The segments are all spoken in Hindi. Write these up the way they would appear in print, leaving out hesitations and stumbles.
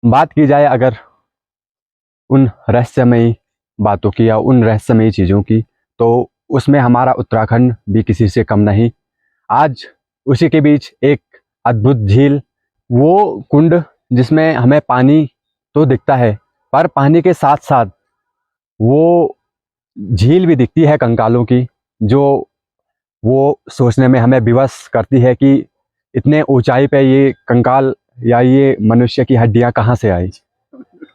बात की जाए अगर उन रहस्यमयी बातों की या उन रहस्यमयी चीज़ों की, तो उसमें हमारा उत्तराखंड भी किसी से कम नहीं। आज उसी के बीच एक अद्भुत झील, वो कुंड जिसमें हमें पानी तो दिखता है, पर पानी के साथ साथ वो झील भी दिखती है कंकालों की, जो वो सोचने में हमें विवश करती है कि इतने ऊंचाई पे ये कंकाल या ये मनुष्य की हड्डियां कहाँ से आई।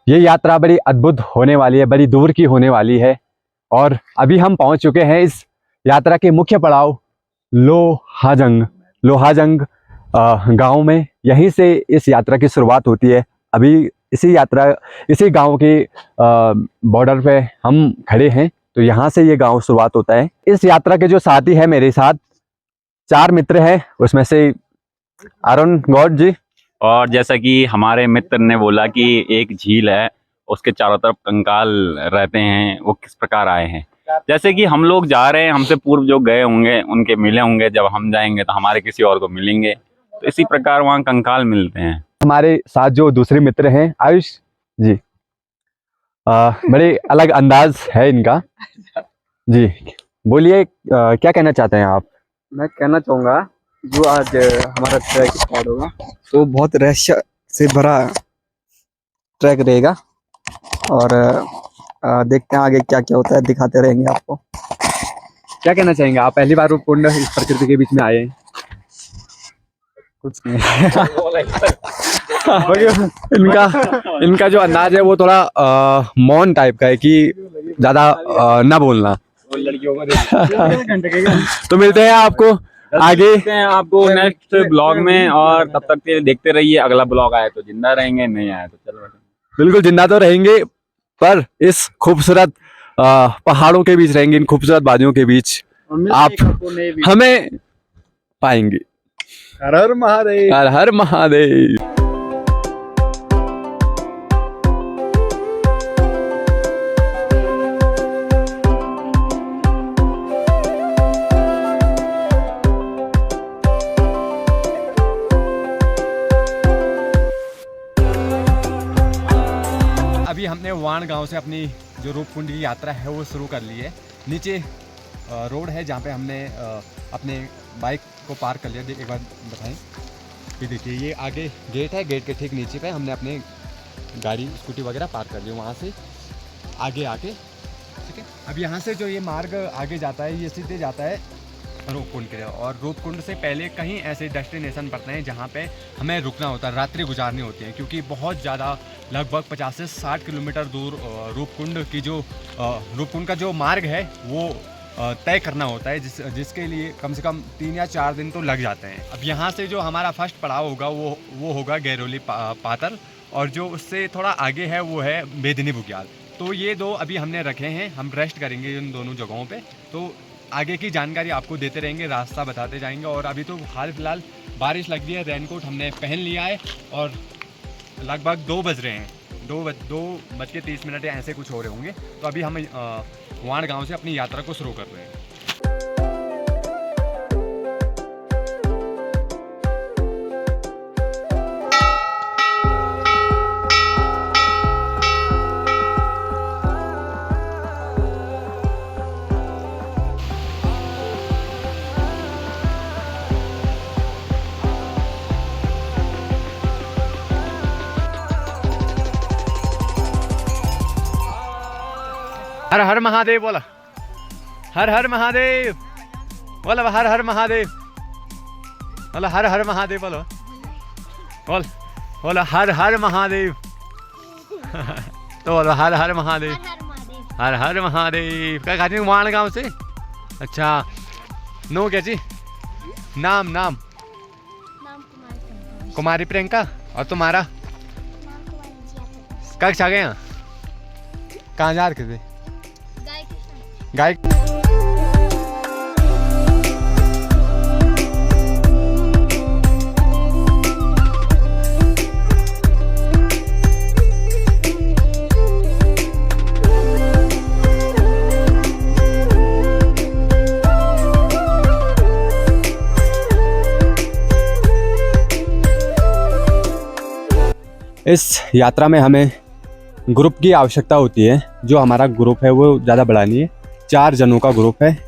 ये यात्रा बड़ी अद्भुत होने वाली है, बड़ी दूर की होने वाली है। और अभी हम पहुंच चुके हैं इस यात्रा के मुख्य पड़ाव लोहाजंग। लोहाजंग गांव में, यहीं से इस यात्रा की शुरुआत होती है। अभी इसी गांव के बॉर्डर पे हम खड़े हैं, तो यहाँ से ये गांव शुरुआत होता है। इस यात्रा के जो साथी है मेरे साथ 4 मित्र हैं, उसमें से अरुण गौड़ जी। और जैसा कि हमारे मित्र ने बोला कि एक झील है, उसके चारों तरफ कंकाल रहते हैं, वो किस प्रकार आए हैं। जैसे कि हम लोग जा रहे हैं, हमसे पूर्व जो गए होंगे उनके मिले होंगे, जब हम जाएंगे तो हमारे किसी और को मिलेंगे, तो इसी प्रकार वहाँ कंकाल मिलते हैं। हमारे साथ जो दूसरे मित्र हैं आयुष जी, बड़े अलग अंदाज है इनका जी। बोलिए, क्या कहना चाहते हैं आप? मैं कहना चाहूँगा जो आज हमारा ट्रैक स्टार्ट होगा तो बहुत रहस्य से भरा ट्रैक रहेगा, और देखते हैं आगे क्या क्या होता है, दिखाते रहेंगे आपको। क्या कहना चाहेंगे आप? पहली बार रूपकुंड इस प्रकृति के बीच में आए हैं। कुछ नहीं इनका जो अंदाज है वो थोड़ा मौन टाइप का है कि ज्यादा ना बोलना। तो मिलते हैं आपको आगे, आपको नेक्स्ट ब्लॉग में, और तब तक के देखते रहिए। अगला ब्लॉग आए तो जिंदा रहेंगे, नहीं आए तो चलो। बिल्कुल जिंदा तो रहेंगे, पर इस खूबसूरत पहाड़ों के बीच रहेंगे, इन खूबसूरत वादियों के बीच आप हमें पाएंगे। हर हर महादेव, हर हर महादेव। अभी हमने वाण गांव से अपनी जो रूपकुंड की यात्रा है वो शुरू कर ली है। नीचे रोड है जहाँ पे हमने अपने बाइक को पार्क कर लिया। एक बार बताएं कि देखिए ये आगे गेट है, गेट के ठीक नीचे पे हमने अपने गाड़ी स्कूटी वगैरह पार्क कर ली, वहाँ से आगे आके, ठीक है। अब यहाँ से जो ये मार्ग आगे जाता है ये सीधे जाता है रूपकुंड के लिए, और रूपकुंड से पहले कहीं ऐसे डेस्टिनेशन पड़ते हैं जहाँ पे हमें रुकना होता है, रात्रि गुजारनी होती है, क्योंकि बहुत ज़्यादा लगभग 50 से 60 किलोमीटर दूर रूपकुंड का जो मार्ग है वो तय करना होता है, जिसके लिए कम से कम 3 या 4 दिन तो लग जाते हैं। अब यहाँ से जो हमारा फर्स्ट पड़ाव होगा वो होगा गहरोली पातर, और जो उससे थोड़ा आगे है वो है बेदनी बुग्याल। तो ये दो अभी हमने रखे हैं, हम रेस्ट करेंगे इन दोनों जगहों पे। तो आगे की जानकारी आपको देते रहेंगे, रास्ता बताते जाएंगे। और अभी तो हाल फिलहाल बारिश लग रही है, रेनकोट हमने पहन लिया है, और लगभग 2 बज रहे हैं, 2:30 या ऐसे कुछ हो रहे होंगे। तो अभी हम वाण गांव से अपनी यात्रा को शुरू कर रहे हैं। हर हर महादेव बोला, हर हर महादेव बोला, हर हर महादेव बोला, हर हर महादेव बोलो, बोला हर हर महादेव। तो बोलो हर हर महादेव, हर हर महादेव। क्या कहते हैं वाण गाँव से? अच्छा, नो क्या जी? नाम नाम कुमारी प्रियंका। और तुम्हारा? कक्षा गए हैं? कहाँ जा रहे थे? गाय। इस यात्रा में हमें ग्रुप की आवश्यकता होती है। जो हमारा ग्रुप है वो ज़्यादा बड़ा नहीं है, 4 जनों का ग्रुप है।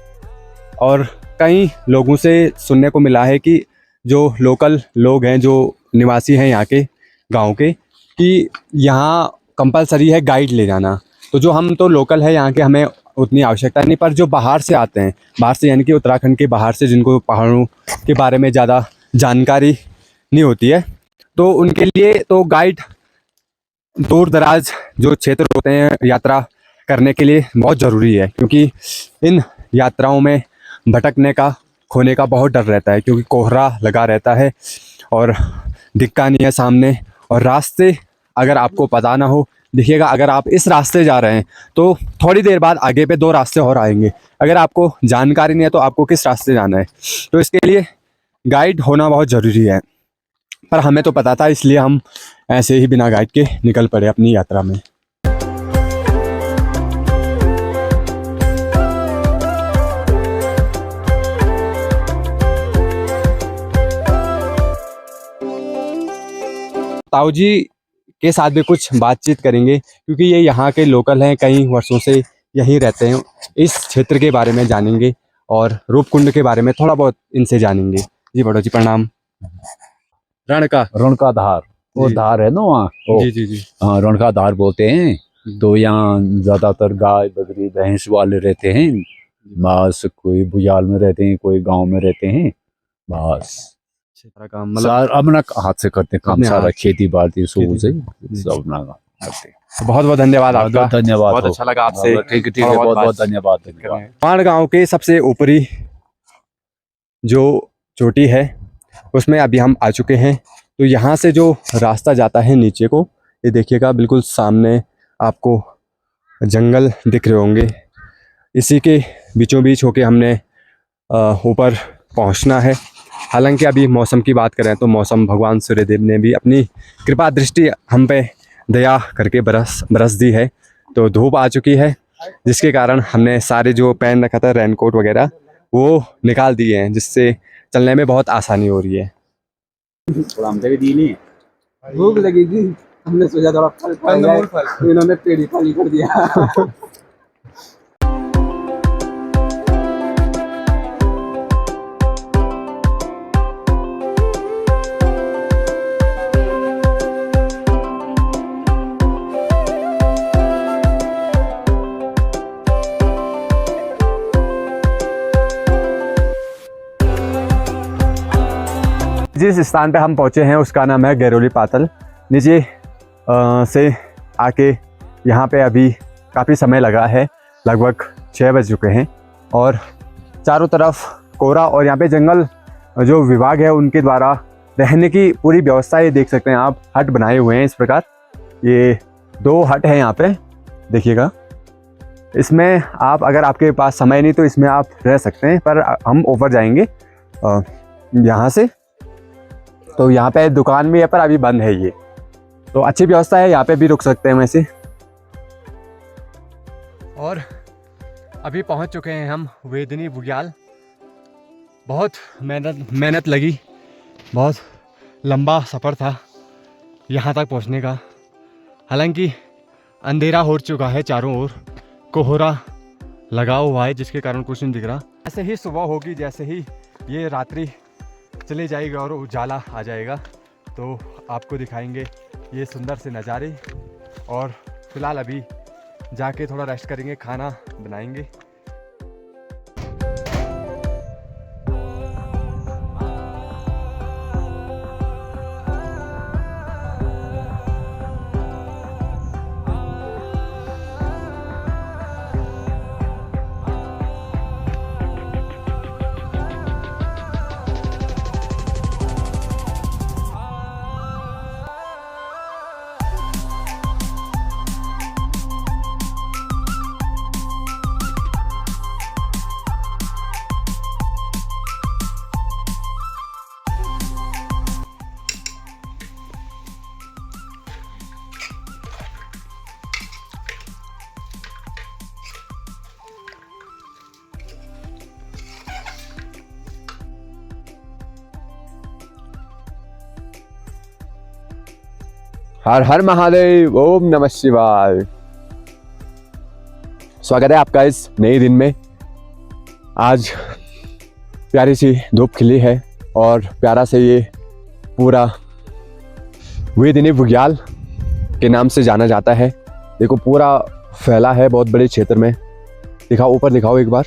और कई लोगों से सुनने को मिला है कि जो लोकल लोग हैं, जो निवासी हैं यहाँ के गांव के, कि यहाँ कंपलसरी है गाइड ले जाना। तो जो हम तो लोकल है यहाँ के, हमें उतनी आवश्यकता नहीं, पर जो बाहर से आते हैं, बाहर से यानी कि उत्तराखंड के बाहर से, जिनको पहाड़ों के बारे में ज़्यादा जानकारी नहीं होती है, तो उनके लिए तो गाइड दूर दराज जो क्षेत्र होते हैं यात्रा करने के लिए बहुत ज़रूरी है। क्योंकि इन यात्राओं में भटकने का, खोने का बहुत डर रहता है, क्योंकि कोहरा लगा रहता है और दिखता नहीं है सामने। और रास्ते अगर आपको पता ना हो, देखिएगा अगर आप इस रास्ते जा रहे हैं तो थोड़ी देर बाद आगे पे 2 रास्ते और आएंगे। अगर आपको जानकारी नहीं है तो आपको किस रास्ते जाना है, तो इसके लिए गाइड होना बहुत ज़रूरी है। पर हमें तो पता था, इसलिए हम ऐसे ही बिना गाइड के निकल पड़े अपनी यात्रा में। ताऊ जी के साथ भी कुछ बातचीत करेंगे, क्योंकि ये यहाँ के लोकल हैं, कई वर्षों से यहीं रहते हैं। इस क्षेत्र के बारे में जानेंगे और रूपकुंड के बारे में थोड़ा बहुत इनसे जानेंगे। जी बड़ो जी प्रणाम। रण का धार, वो जी। धार है ना वहाँ, जी जी जी। हाँ रण का धार बोलते हैं। तो यहाँ ज्यादातर गाय बकरी भैंस वाले रहते हैं। बस कोई भुजाल में रहते हैं, कोई गांव में रहते हैं। बस क्षेत्र का मतलब अपना हाथ से करते काम, अपने सारा हाथ खेती बाड़ी शुरू से जी। सब अपना करते हैं। बहुत बहुत धन्यवाद आपका। बहुत धन्यवाद, बहुत अच्छा लगा आपसे। ठीक है, बहुत बहुत धन्यवाद। पाण गांव के सबसे ऊपरी जो चोटी है उसमें अभी हम आ चुके हैं। तो यहाँ से जो रास्ता जाता है नीचे को, ये देखिएगा बिल्कुल सामने आपको जंगल दिख रहे होंगे। इसी के बीचों बीच होके हमने ऊपर पहुँचना है। हालांकि अभी मौसम की बात करें तो मौसम, भगवान सूर्यदेव ने भी अपनी कृपा दृष्टि हम पे दया करके बरस दी है। तो धूप आ चुकी है, जिसके कारण हमने सारे जो पहन रखा था रेनकोट वगैरह वो निकाल दिए हैं, जिससे चलने में बहुत आसानी हो रही है। भूख लगी थी, हमने सोचा थोड़ा फल खा जाए, तो इन्होंने पेड़ ही खाली कर दिया। जिस स्थान पे हम पहुँचे हैं उसका नाम है गैरोली पातल। नीचे से आके यहाँ पे अभी काफ़ी समय लगा है, लगभग 6 बज चुके हैं और चारों तरफ कोहरा। और यहाँ पे जंगल जो विभाग है उनके द्वारा रहने की पूरी व्यवस्था, ये देख सकते हैं आप, हट बनाए हुए हैं इस प्रकार। ये 2 हट हैं यहाँ पे, देखिएगा। इसमें आप, अगर आपके पास समय नहीं तो इसमें आप रह सकते हैं, पर हम ऊपर जाएंगे यहाँ से। तो यहाँ पे दुकान भी है पर अभी बंद है ये, तो अच्छी व्यवस्था है, यहाँ पे भी रुक सकते हैं वैसे। और अभी पहुँच चुके हैं हम वेदनी बुग्याल। बहुत मेहनत लगी, बहुत लंबा सफ़र था यहाँ तक पहुँचने का। हालांकि अंधेरा हो चुका है, चारों ओर कोहरा लगा हुआ है, जिसके कारण कुछ नहीं दिख रहा। जैसे ही सुबह होगी, जैसे ही ये रात्रि चले जाएगा और उजाला आ जाएगा, तो आपको दिखाएंगे ये सुंदर से नज़ारे। और फिलहाल अभी जाके थोड़ा रेस्ट करेंगे, खाना बनाएंगे। हर हर महादेव, ओम नमः शिवाय। स्वागत है आपका इस नए दिन में। आज प्यारी सी धूप खिली है और प्यारा से ये पूरा वेदिनी बुग्याल के नाम से जाना जाता है। देखो पूरा फैला है बहुत बड़े क्षेत्र में। दिखाओ, ऊपर दिखाओ एक बार।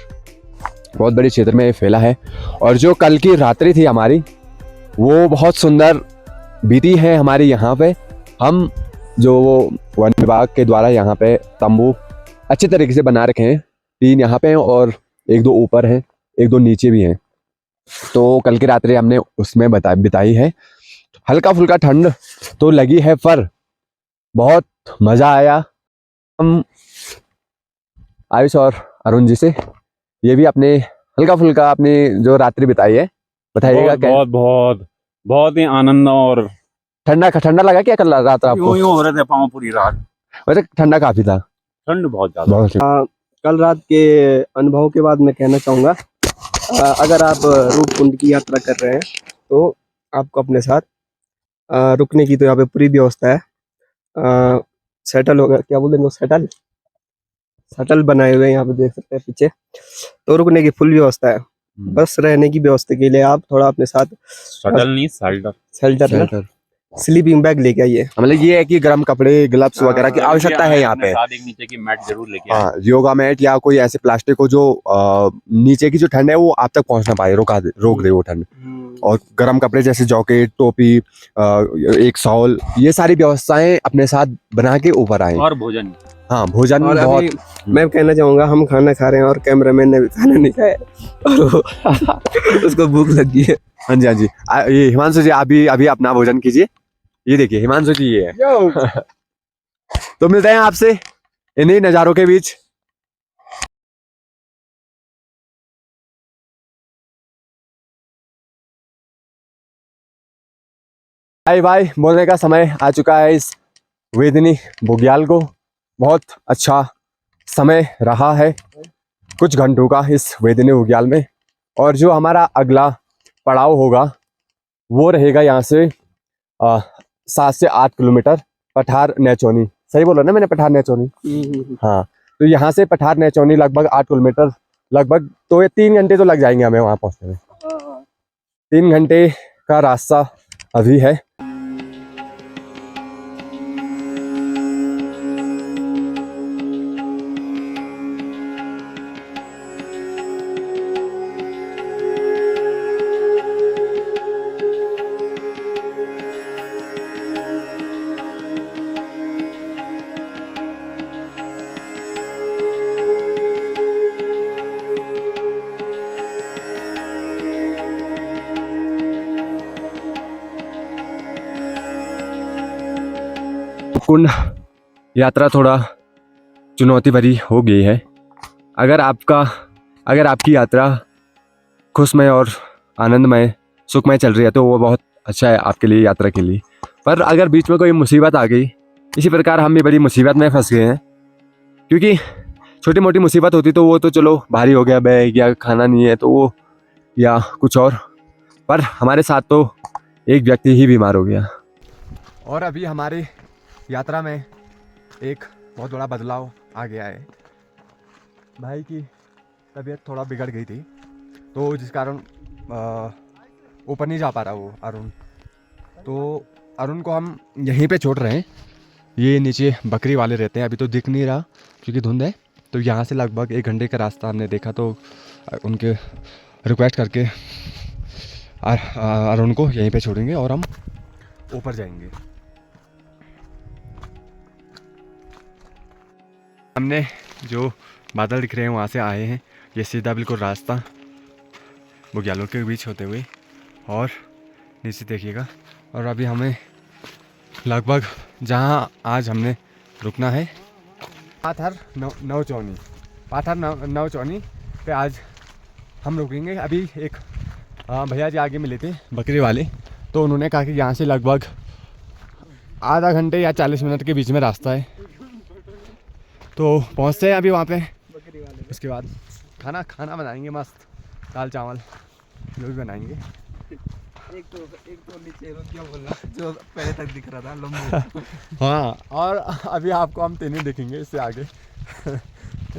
बहुत बड़े क्षेत्र में ये फैला है। और जो कल की रात्रि थी हमारी, वो बहुत सुंदर बीती है हमारी यहाँ पे। हम जो वन विभाग के द्वारा यहाँ पे तंबू अच्छे तरीके से बना रखे हैं। 3 यहाँ पे हैं और 1-2 ऊपर हैं, 1-2 नीचे भी हैं। तो कल की रात्रि हमने उसमें बिताई है। हल्का फुल्का ठंड तो लगी है पर बहुत मज़ा आया। हम आयुष और अरुण जी से ये भी अपने हल्का फुल्का अपनी जो रात्रि बिताई है बताइएगा। बहुत ही आनंद और ठंडा लगा क्या कल रात आपको? यूं हो रहे थे पाँव पूरी रात। वैसे ठंडा काफी था, ठंड बहुत ज्यादा। कल रात के अनुभव के बाद मैं कहना चाहूँगा, अगर आप रूप कुंड की यात्रा कर रहे हैं तो आपको अपने साथ रुकने की तो यहाँ पे पूरी व्यवस्था है। सेटल होगा, क्या बोलते हैं, सेटल बनाए हुए हैं यहाँ पे, देख सकते हैं पीछे। तो रुकने की फुल व्यवस्था है। बस रहने की व्यवस्था के लिए आप थोड़ा अपने साथ शेल्टर स्लीपिंग बैग लेके आइए। मतलब ये है कि गर्म कपड़े, ग्लव्स वगैरह की आवश्यकता है यहाँ पे। एक नीचे की मैट जरूर लेके आए। हाँ, योगा मैट या कोई ऐसे प्लास्टिक हो जो नीचे की जो ठंड है वो आप तक पहुंच ना पाए, रोक दे वो ठंड। और गर्म कपड़े जैसे जैकेट, टोपी, एक शॉल, ये सारी व्यवस्थाएं अपने साथ बना के ऊपर आए। और भोजन, हाँ भोजन और बहुत। अभी मैं कहना चाहूँगा, हम खाना खा रहे हैं और कैमरामैन ने भी खाना नहीं खाया और उसको भूख लगी है। हाँ जी, हाँ जी। ये हिमांशु जी अभी अपना भोजन कीजिए। ये देखिए हिमांशु जी ये है। तो मिलते हैं आपसे इन्हीं नज़ारों के बीच। भाई भाई बोलने का समय आ चुका है इस वेदिनी बुग्याल को। बहुत अच्छा समय रहा है कुछ घंटों का इस वेदिनी बुग्याल में। और जो हमारा अगला पड़ाव होगा वो रहेगा यहाँ से 7 से 8 किलोमीटर पठार नेचौनी। सही बोला ना मैंने? पठार नेचौनी। हाँ, तो यहाँ से पठार नेचौनी लगभग 8 किलोमीटर लगभग। तो ये 3 घंटे तो लग जाएंगे हमें वहाँ पहुँचने में। 3 घंटे का रास्ता अभी है। कुंड यात्रा थोड़ा चुनौती भरी हो गई है। अगर आपकी यात्रा खुशमय और आनंदमय सुखमय चल रही है तो वो बहुत अच्छा है आपके लिए, यात्रा के लिए। पर अगर बीच में कोई मुसीबत आ गई, इसी प्रकार हम भी बड़ी मुसीबत में फंस गए हैं। क्योंकि छोटी मोटी मुसीबत होती तो वो तो चलो भारी हो गया, बैग या खाना नहीं है तो वो या कुछ और, पर हमारे साथ तो एक व्यक्ति ही बीमार हो गया। और अभी हमारी यात्रा में एक बहुत बड़ा बदलाव आ गया है। भाई की तबीयत थोड़ा बिगड़ गई थी तो जिस कारण ऊपर नहीं जा पा रहा वो अरुण। तो अरुण को हम यहीं पे छोड़ रहे हैं। ये नीचे बकरी वाले रहते हैं, अभी तो दिख नहीं रहा क्योंकि धुंध है। तो यहाँ से लगभग 1 घंटे का रास्ता हमने देखा, तो उनके रिक्वेस्ट करके अरुण को यहीं पे छोड़ेंगे और हम ऊपर जाएंगे। हमने जो बादल दिख रहे हैं वहाँ से आए हैं। ये सीधा बिल्कुल रास्ता बुग्यालों के बीच होते हुए, और नीचे देखिएगा। और अभी हमें लगभग जहाँ आज हमने रुकना है पाथर नौचौनी पे आज हम रुकेंगे। अभी एक भैया जी आगे मिले थे बकरी वाले, तो उन्होंने कहा कि यहाँ से लगभग आधा घंटे या 40 मिनट के बीच में रास्ता है। तो पहुँचते हैं अभी वहाँ पे। उसके बाद खाना बनाएंगे, मस्त दाल चावल जो भी बनाएंगे। एक तो नीचे रुक गया बोलना जो पहले तक दिख रहा था लंबू। हाँ, और अभी आपको हम तीनों दिखेंगे इससे आगे।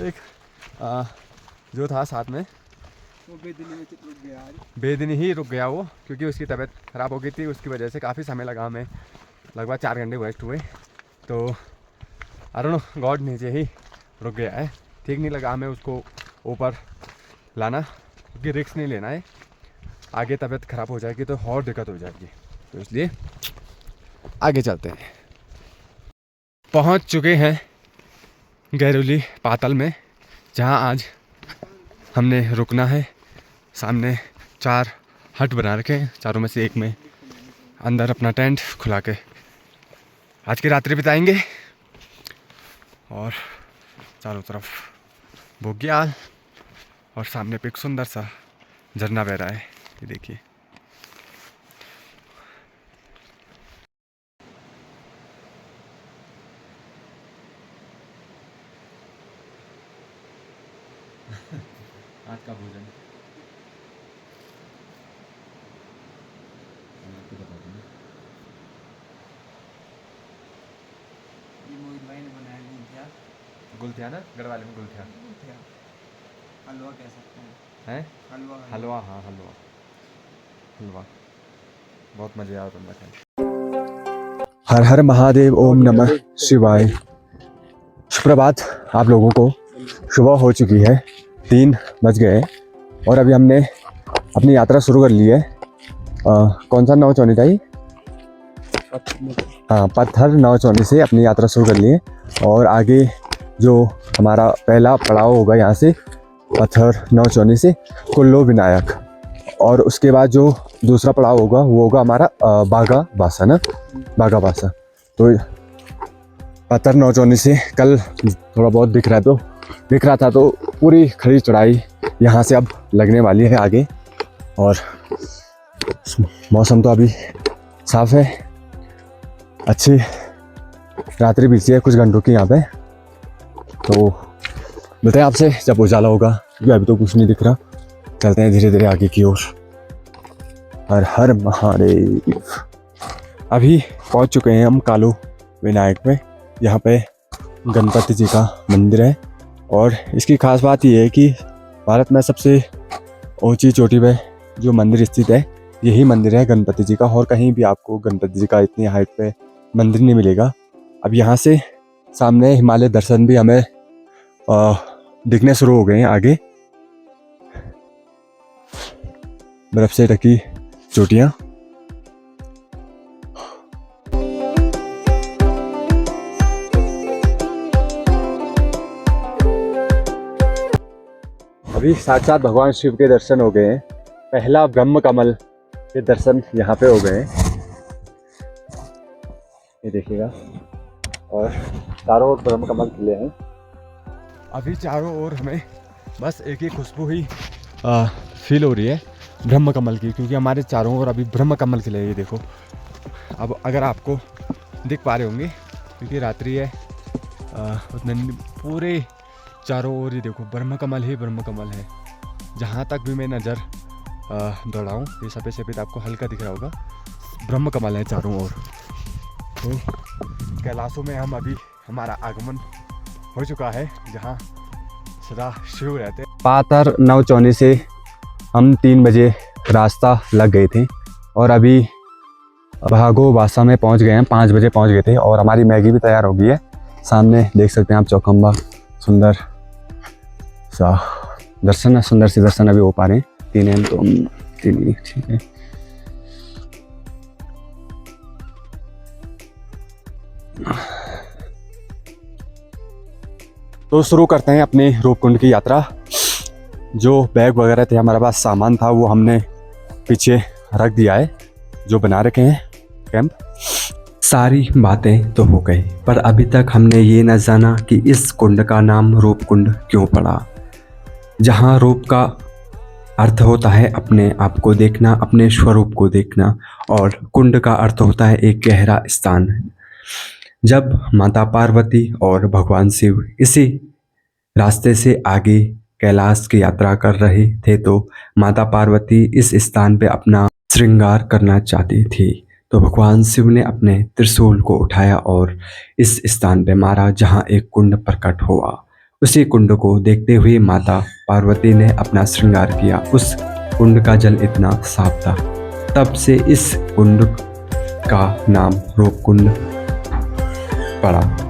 एक जो था साथ में वो बेदिनी में रुक गया आज। बेदिनी ही रुक गया वो, क्योंकि उसकी तबीयत ख़राब हो गई थी, उसकी वजह से काफ़ी समय लगा हमें, लगभग 4 घंटे वेस्ट हुए। तो आई डोंट नो गॉड नीचे ही रुक गया है। ठीक नहीं लगा हमें उसको ऊपर लाना, क्योंकि रिस्क नहीं लेना है, आगे तबीयत ख़राब हो जाएगी तो और दिक्कत हो जाएगी, तो इसलिए आगे चलते हैं। पहुंच चुके हैं गैरोली पातल में, जहां आज हमने रुकना है। सामने 4 हट बना रखे हैं, चारों में से एक में अंदर अपना टेंट खुला के आज की रात्रि बिताएंगे। और चारों तरफ बुग्याल और सामने पे एक सुंदर सा झरना बह रहा है, ये देखिए। आज का भोजन ये मोहित भाई ने बनाया गुंथिया। गुलथिया ना, गढ़वाली में गुलथिया हलवा कह सकते हैं। है, हलवा हलवा। हाँ, हलवा बहुत मज़ेदार बनता है। हर हर महादेव, ओम नमः शिवाय। सुप्रभात आप लोगों को। सुबह हो चुकी है, 3 बज गए और अभी हमने अपनी यात्रा शुरू कर ली है। कौन सा नाव चौनी था ये? हाँ, पत्थर नाव चौनी से अपनी यात्रा शुरू कर ली है। और आगे जो हमारा पहला पड़ाव होगा यहाँ से पत्थर नाव चौनी से कुल्लू विनायक, और उसके बाद जो दूसरा पड़ाव होगा वो होगा हमारा बागा बासा ना, बागा बासा। तो पत्थर नाव चौनी से कल थोड़ा बहुत दिख रहा था तो पूरी खड़ी चढ़ाई यहाँ से अब लगने वाली है आगे। और मौसम तो अभी साफ है, अच्छी रात्रि बीती है कुछ घंटों की यहाँ पे। तो मिलते हैं आपसे जब उजाला होगा, क्योंकि अभी तो कुछ नहीं दिख रहा। चलते हैं धीरे धीरे आगे की ओर। हर हर महादेव। अभी पहुँच चुके हैं हम कालू विनायक में। यहाँ पे गणपति जी का मंदिर है, और इसकी खास बात यह है कि भारत में सबसे ऊंची चोटी पे जो मंदिर स्थित है यही मंदिर है गणपति जी का, और कहीं भी आपको गणपति जी का इतनी हाइट पे मंदिर नहीं मिलेगा। अब यहाँ से सामने हिमालय दर्शन भी हमें दिखने शुरू हो गए हैं आगे, बर्फ से ढकी चोटियाँ। अभी साक्षात भगवान शिव के दर्शन हो गए हैं। पहला ब्रह्म कमल के दर्शन यहाँ पे हो गए हैं, ये देखिएगा। और चारों ओर ब्रह्म कमल खिले हैं। अभी चारों ओर हमें बस एक ही खुशबू ही फील हो रही है ब्रह्म कमल की, क्योंकि हमारे चारों ओर अभी ब्रह्म कमल खिले हैं, ये देखो। अब अगर आपको दिख पा रहे होंगे क्योंकि रात्रि है, उतने पूरे चारों ओर ही देखो ब्रह्म कमल ही ब्रह्म कमल है। जहाँ तक भी मैं नज़र दौड़ाऊँ, ये सफ़ेद सफ़ेद आपको हल्का दिख रहा होगा, ब्रह्म कमल है चारों ओर। तो कैलाशों में हम अभी हमारा आगमन हो चुका है, जहाँ सदा शिव रहते हैं। पातर नौ चौनी से हम 3 बजे रास्ता लग गए थे और अभी भागो बासा में पहुंच गए हैं। 5 बजे पहुंच गए थे और हमारी मैगी भी तैयार हो गई है। सामने देख सकते हैं आप चौखंबा, सुंदर सा दर्शन है, सुंदर सी दर्शन अभी हो पा रहे हैं। 3 AM तो हम 3 ठीक है। तो शुरू करते हैं अपने रूपकुंड की यात्रा। जो बैग वगैरह थे, हमारे पास सामान था, वो हमने पीछे रख दिया है, जो बना रखे हैं कैंप। सारी बातें तो हो गई, पर अभी तक हमने ये न जाना कि इस कुंड का नाम रूप कुंड क्यों पड़ा। जहाँ रूप का अर्थ होता है अपने आप को देखना, अपने स्वरूप को देखना, और कुंड का अर्थ होता है एक गहरा स्थान। जब माता पार्वती और भगवान शिव इसी रास्ते से आगे कैलाश की यात्रा कर रहे थे, तो माता पार्वती इस स्थान पे अपना श्रृंगार करना चाहती थी तो भगवान शिव ने अपने त्रिशूल को उठाया और इस स्थान पे मारा जहाँ एक कुंड प्रकट हुआ। उसी कुंड को देखते हुए माता पार्वती ने अपना श्रृंगार किया। उस कुंड का जल इतना साफ था, तब से इस कुंड का नाम रूप कुंड पड़ा।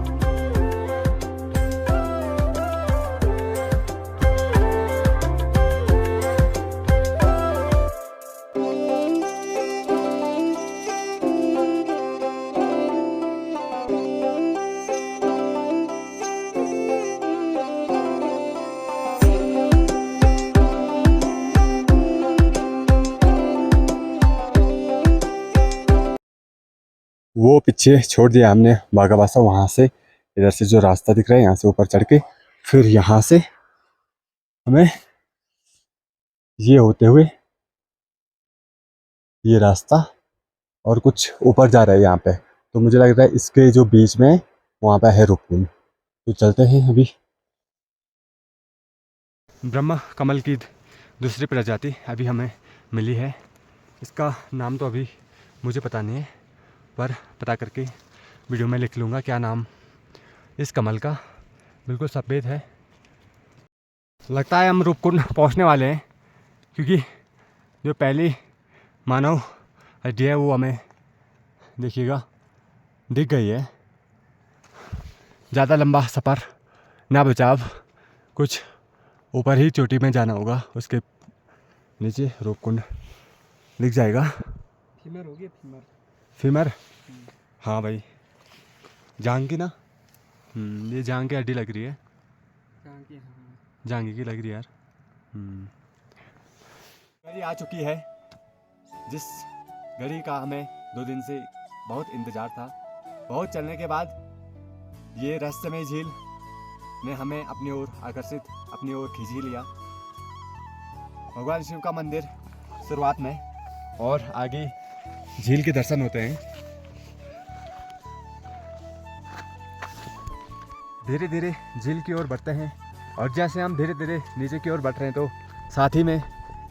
वो पीछे छोड़ दिया हमने बागाबासा, वहाँ से इधर से जो रास्ता दिख रहा है यहाँ से ऊपर चढ़ के फिर यहाँ से हमें ये होते हुए ये रास्ता और कुछ ऊपर जा रहा है यहाँ पे। तो मुझे लग रहा है इसके जो बीच में वहाँ पे है रूपकुंड। तो चलते हैं अभी। ब्रह्मा कमल की दूसरी प्रजाति अभी हमें मिली है। इसका नाम तो अभी मुझे पता नहीं है, पर पता करके वीडियो में लिख लूँगा क्या नाम इस कमल का। बिल्कुल सफ़ेद है। लगता है हम रूपकुंड पहुँचने वाले हैं, क्योंकि जो पहली मानव हड्डी है वो हमें देखिएगा दिख गई है। ज़्यादा लंबा सफ़र ना बचा, अब कुछ ऊपर ही चोटी में जाना होगा, उसके नीचे रूपकुंड दिख जाएगा। फीमर होगी, फीमर फीमर, हाँ भाई जांग की ना। ये जांग की हड्डी लग रही है, जांगी की लग रही है यार। गाड़ी आ चुकी है, जिस गाड़ी का हमें 2 दिन से बहुत इंतज़ार था। बहुत चलने के बाद ये रहस्यमय झील ने हमें अपनी ओर आकर्षित, अपनी ओर खींच ही लिया। भगवान शिव का मंदिर शुरुआत में, और आगे झील के दर्शन होते हैं। धीरे धीरे झील की ओर बढ़ते हैं, और जैसे हम धीरे धीरे नीचे की ओर बढ़ रहे हैं तो साथ ही में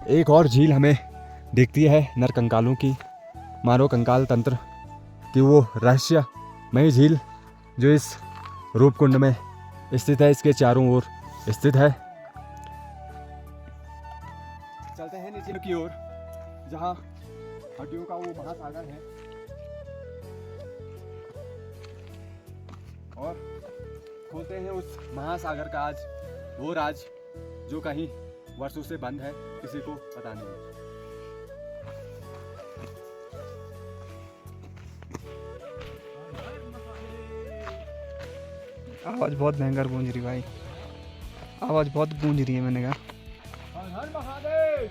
एक और झील हमें दिखती है, नर कंकालों की, मानव कंकाल तंत्र की वो रहस्यमय झील जो इस रूपकुंड में स्थित है, इसके चारों ओर स्थित है। चलते हैं नीचे की ओर, जहाँ हड्डियों का वो महासागर है, और खोलते हैं उस महासागर का आज वो राज जो कहीं वर्षों से बंद है, किसी को पता नहीं। आवाज़ बहुत भयंकर गूंज रही भाई, आवाज़ बहुत गूंज रही है। मैंने कहा हर हर महादेव।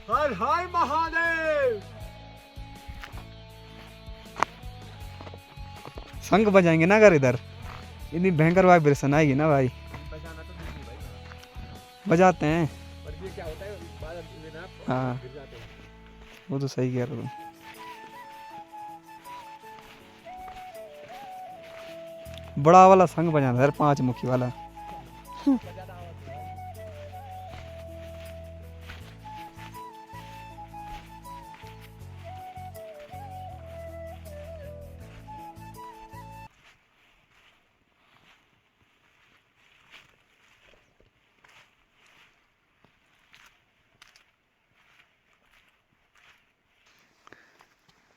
हर हर महादेव। शंख बजाएंगे ना अगर इधर, इतनी भयंकर वाइब्रेशन आएगी ना भाई। बजाना तो नहीं भाई, बजाते हैं। पर ये क्या होता है, बाद में ना हाँ गिर जाते हैं। वो तो सही कह रहे हो। बड़ा वाला शंख बजाना यार, 5 मुखी वाला।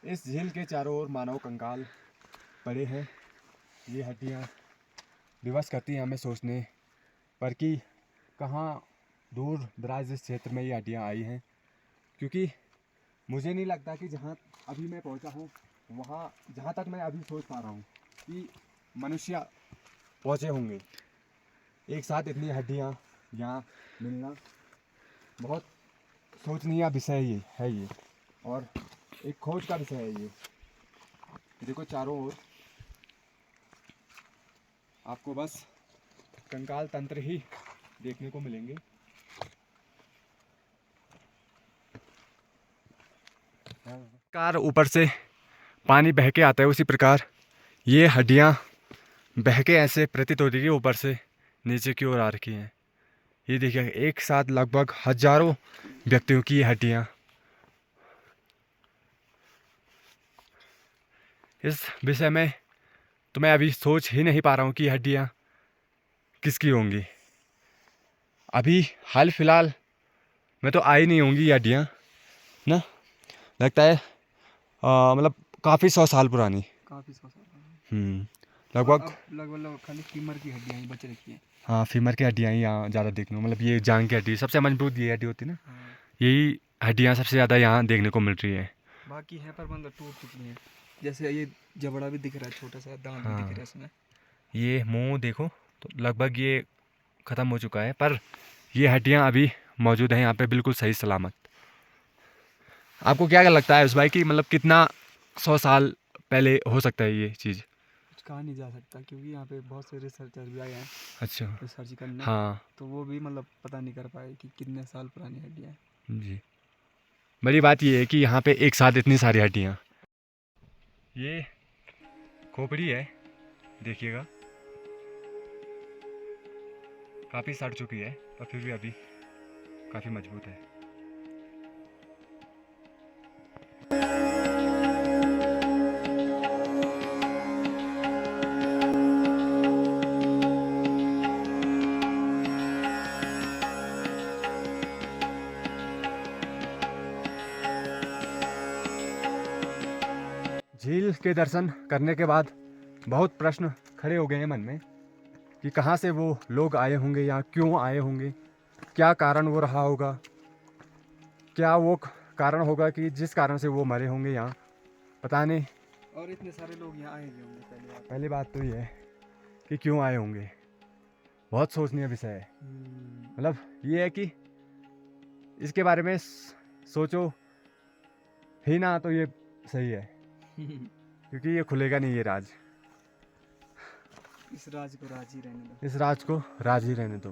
इस झील के चारों ओर मानव कंकाल पड़े हैं। ये हड्डियाँ विवश करती हैं हमें सोचने पर कि कहाँ दूर दराज इस क्षेत्र में ये हड्डियाँ आई हैं, क्योंकि मुझे नहीं लगता कि जहाँ अभी मैं पहुँचा हूँ, वहाँ जहाँ तक मैं अभी सोच पा रहा हूँ कि मनुष्य पहुँचे होंगे। एक साथ इतनी हड्डियाँ यहाँ मिलना बहुत सोचनीय विषय ये है, ये और एक खोज का विषय है ये। देखो चारों ओर आपको बस कंकाल तंत्र ही देखने को मिलेंगे। कार ऊपर से पानी बह के आता है, उसी प्रकार ये हड्डियाँ बह के ऐसे प्रतीत होती है कि ऊपर से नीचे की ओर आ रखी हैं। ये देखिए एक साथ लगभग हजारों व्यक्तियों की हड्डियाँ। इस विषय में तो मैं अभी सोच ही नहीं पा रहा हूँ कि हड्डियाँ किसकी होंगी। अभी हाल फिलहाल में तो आई नहीं होंगी ये हड्डियाँ ना, लगता है मतलब काफ़ी 100 साल पुरानी। काफ़ी 100 साल। लगभग अब लगभग खाली फीमर की हड्डियाँ ही बच रखी हैं। हाँ फीमर की हड्डियाँ ही यहाँ ज़्यादा देखने को, मतलब ये जांग की हड्डी सबसे मजबूत ये हड्डी होती है ना, हाँ। यही हड्डियाँ सबसे ज़्यादा यहाँ देखने को मिल रही है। बाकी है पर मतलब टूट चुकी हैं। जैसे ये जबड़ा भी दिख रहा है, छोटा सा दांत भी दिख रहा है इसमें। ये मुंह देखो तो लगभग ये ख़त्म हो चुका है, पर ये हड्डियाँ अभी मौजूद हैं यहाँ पे बिल्कुल सही सलामत। आपको क्या लगता है उस भाई कि मतलब कितना 100 साल पहले हो सकता है ये चीज़? कुछ कहा नहीं जा सकता क्योंकि यहाँ पे बहुत से रिसर्चर भी आए हैं अच्छा रिसर्च करने। हाँ तो वो भी मतलब पता नहीं कर पाए कि कितने साल पुरानी हड्डियाँ हैं। जी। बड़ी बात ये है कि यहाँ पे एक साथ इतनी सारी हड्डियाँ। ये खोपड़ी है, देखिएगा काफ़ी सड़ चुकी है पर फिर भी अभी काफ़ी मजबूत है। झील के दर्शन करने के बाद बहुत प्रश्न खड़े हो गए हैं मन में कि कहाँ से वो लोग आए होंगे या क्यों आए होंगे, क्या कारण वो रहा होगा, क्या वो कारण होगा कि जिस कारण से वो मरे होंगे यहाँ, पता नहीं। और इतने सारे लोग यहाँ आए भी होंगे पहली बार। पहली बात तो ये है कि क्यों आए होंगे, बहुत सोचनीय विषय है। मतलब ये है कि इसके बारे में सोचो ही ना तो ये सही है, क्योंकि ये खुलेगा नहीं ये राज। इस राज को राज ही रहने दो। इस राज को राज ही रहने दो।